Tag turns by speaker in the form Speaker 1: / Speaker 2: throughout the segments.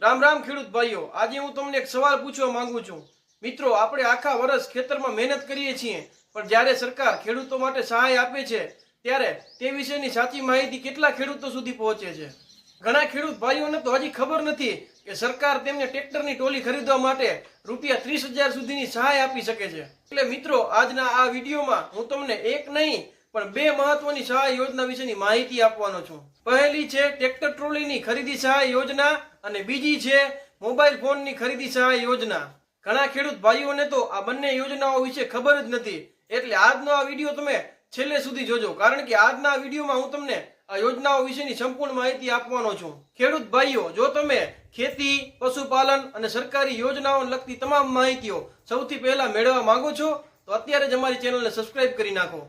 Speaker 1: રામ રામ ખેડૂત ભાઈઓ, આજે હું તમને એક સવાલ પૂછવા માંગુ છું। મિત્રો, આપણે આખા વર્ષ ખેતરમાં મહેનત કરીએ છીએ, પણ જ્યારે સરકાર ખેડૂતો માટે સહાય આપે છે ત્યારે તે વિશેની સાચી માહિતી કેટલા ખેડૂતો સુધી પહોંચે છે? ઘણા ખેડૂત ભાઈઓને તો હજી ખબર નથી કે સરકાર તેમને ટ્રેક્ટરની ટોલી ખરીદવા માટે રૂપિયા 30,000 સુધીની સહાય આપી શકે છે। એટલે મિત્રો, આજના આ વિડીયોમાં હું તમને એક નહીં પણ બે મહત્વની સહાય યોજના વિશેની માહિતી આપવાનો છું। પહેલી છે ટ્રેક્ટર ટ્રોલીની ખરીદી સહાય યોજના અને બીજી છે મોબાઈલ ફોનની ખરીદી સહાય યોજના। ઘણા ખેડૂત ભાઈઓને તો આ બંને યોજનાઓ વિશે ખબર જ નથી, એટલે આજનો આ વિડીયો તમે છેલ્લે સુધી જોજો, કારણ કે આજના વિડીયોમાં હું તમને આ યોજનાઓ વિશેની સંપૂર્ણ માહિતી આપવાનો છું। ખેડૂત ભાઈઓ, જો તમે ખેતી, પશુપાલન અને સરકારી યોજનાઓને લગતી તમામ માહિતીઓ સૌથી પહેલા મેળવવા માંગો છો તો અત્યારે જ અમારી ચેનલને સબસ્ક્રાઇબ કરી નાખો।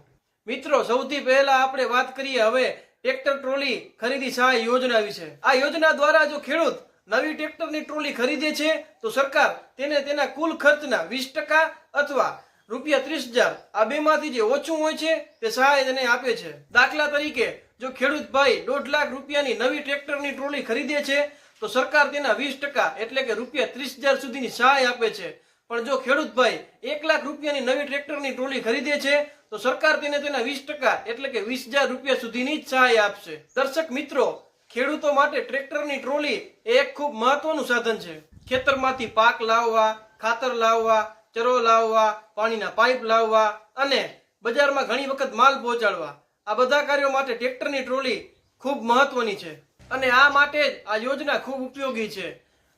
Speaker 1: મિત્રો, સૌથી પહેલા આપણે વાત કરીએ હવે ટ્રેક્ટર ટ્રોલી ખરીદી સહાય યોજના વિશે। આ યોજના દ્વારા જો ખેડૂત નવી ટ્રેક્ટરની ટ્રોલી ખરીદે છે તો સરકાર તેને તેના કુલ ખર્ચના 20% અથવા રૂપિયા 30,000 આ બેમાંથી જે ઓછું હોય છે તે સહાય તેને આપે છે। દાખલા તરીકે, જો ખેડૂત ભાઈ 1.5 લાખ રૂપિયાની નવી ટ્રેક્ટરની ટ્રોલી ખરીદે છે તો સરકાર તેના 20% એટલે કે રૂપિયા 30,000 સુધીની સહાય આપે છે। પણ જો ખેડૂત ભાઈ 1 લાખ રૂપિયાની નવી ટ્રેક્ટરની ટ્રોલી ખરીદે છે તો સરકાર તેને તેના 20% એટલે કે 20,000 રૂપિયા સુધીની જ સહાય આપશે। દર્શક મિત્રો, ખેડૂતો માટે ટ્રેક્ટરની ટ્રોલી એ એક ખૂબ મહત્વનું સાધન છે। ખેતરમાંથી પાક લાવવા, ખાતર લાવવા, ચરો લાવવા, પાણીના પાઇપ લાવવા અને બજારમાં ઘણી વખત માલ પહોંચાડવા, આ બધા કાર્યો માટે ટ્રેક્ટરની ટ્રોલી ખૂબ મહત્વની છે અને આ માટે જ આ યોજના ખૂબ ઉપયોગી છે।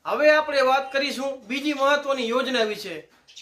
Speaker 1: હવે આપણે વાત કરીશું બીજી મહત્વની યોજના વિશે,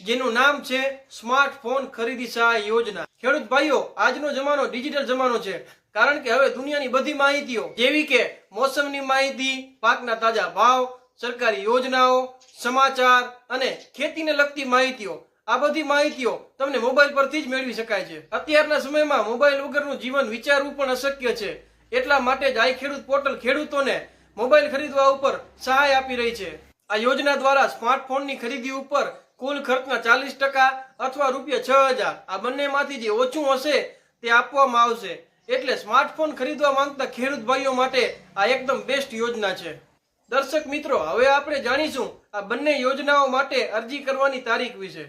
Speaker 1: જેનું નામ છે સ્માર્ટફોન ખરીદી સહાય યોજના। ખેડૂત ભાઈઓ, આજનો જમાનો ડિજિટલ જમાનો છે, કારણ કે હવે દુનિયાની બધી માહિતીઓ જેવી કે મોસમની માહિતી, પાકના તાજા ભાવ, સરકારી યોજનાઓ, સમાચાર અને ખેતીને લગતી માહિતીઓ, આ બધી માહિતીઓ તમને મોબાઈલ પરથી જ મેળવી શકાય છે। અત્યારના સમયમાં મોબાઈલ વગરનું જીવન વિચારવું પણ અશક્ય છે, એટલા માટે જ આ ખેડૂત પોર્ટલ ખેડૂતોને મોબાઈલ ખરીદવા ઉપર સહાય આપી રહી છે। આ યોજના દ્વારા સ્માર્ટફોનની ખરીદી ઉપર કુલ ખર્ચના 40% અથવા રૂપિયા 6,000 આ બંનેમાંથી જે ઓછું હશે તે આપવામાં આવશે। એટલે સ્માર્ટફોન ખરીદવા માંગતા ખેડૂત ભાઈઓ માટે આ એકદમ બેસ્ટ યોજના છે। દર્શક મિત્રો, હવે આપણે જાણીશું આ બંને યોજનાઓ માટે અરજી કરવાની તારીખ વિશે।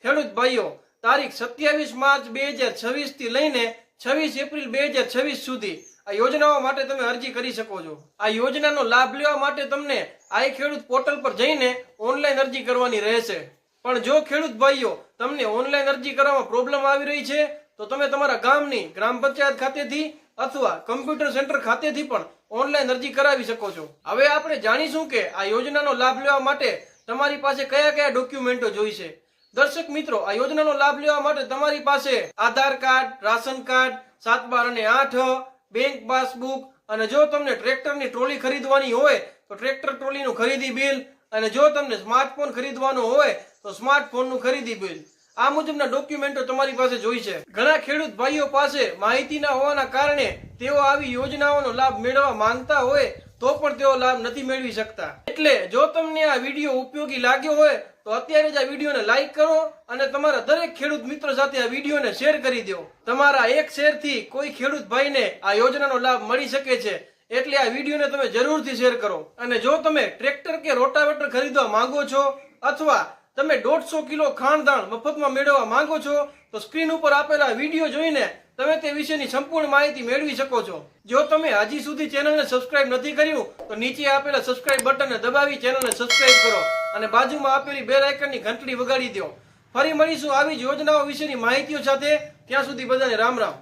Speaker 1: ખેડૂત ભાઈઓ, તારીખ 27 માર્ચ 2026 થી લઈને 26 એપ્રિલ 2026 સુધી આ યોજનાઓ માટે તમે અરજી કરી શકો છો। આ યોજનાનો લાભ લેવા માટે તમને આઈ ખેડૂત પોર્ટલ પર જઈને ઓનલાઈન અરજી કરવાની રહેશે। પણ જો ખેડૂત ભાઈઓ તમને ઓનલાઈન અરજી કરવામાં પ્રોબ્લેમ આવી રહી છે તો તમે તમારા ગામની ગ્રામ પંચાયત ખાતેથી અથવા કમ્પ્યુટર સેન્ટર ખાતેથી પણ ઓનલાઈન અરજી કરાવી શકો છો। હવે આપણે જાણીશું કે આ યોજનાનો લાભ લેવા માટે તમારી પાસે કયા કયા ડોક્યુમેન્ટો જોઈશે। દર્શક મિત્રો, આ યોજનાનો લાભ લેવા માટે તમારી પાસે આધાર કાર્ડ, રાશન કાર્ડ, 7/12 અને 8, બેંક પાસબુક, અને જો તમને ટ્રેક્ટરની ટ્રોલી ખરીદવાની હોય તો ટ્રેક્ટર ટ્રોલીનું ખરીદી બિલ, અને જો તમને સ્માર્ટફોન ખરીદવાનો હોય તો સ્માર્ટફોનનું ખરીદી બિલ, આ મુજબના ડોક્યુમેન્ટો તમારી પાસે જોઈશે। ઘણા ખેડૂત ભાઈઓ પાસે માહિતી ના હોવાના કારણે તેઓ આવી યોજનાઓનો લાભ મેળવવા માંગતા હોય તો પણ તેઓ લાભ નથી મેળવી શકતા। એટલે જો તમને આ વિડીયો ઉપયોગી લાગ્યો હોય તો અત્યારે જ આ વિડીયોને લાઈક કરો અને તમારા દરેક ખેડૂત મિત્રો સાથે આ વિડીયોને શેર કરી દો। તમારા એક શેરથી કોઈ ખેડૂત ભાઈને આ યોજનાનો લાભ મળી શકે છે, એટલે આ વિડીયોને તમે જરૂરથી શેર કરો। અને જો તમે ટ્રેક્ટર કે રોટાવેટર ખરીદવા માંગો છો અથવા તમે 150 કિલો ખાણદાણ મફતમાં મેળવવા માંગો છો તો સ્ક્રીન ઉપર આપેલા વિડીયો જોઈને તમે તે વિશેની સંપૂર્ણ માહિતી મેળવી શકો છો। જો તમે હજી સુધી ચેનલને સબસ્ક્રાઇબ નથી કર્યું તો નીચે આપેલા સબસ્ક્રાઇબ બટનને દબાવી ચેનલને સબસ્ક્રાઇબ કરો અને બાજુમાં આપેલી બેલ આઇકનની ઘંટડી વગાડી દો। ફરી મળીશું આવી જ યોજનાઓ વિશેની માહિતીઓ સાથે। ત્યાં સુધી બધાને રામ રામ।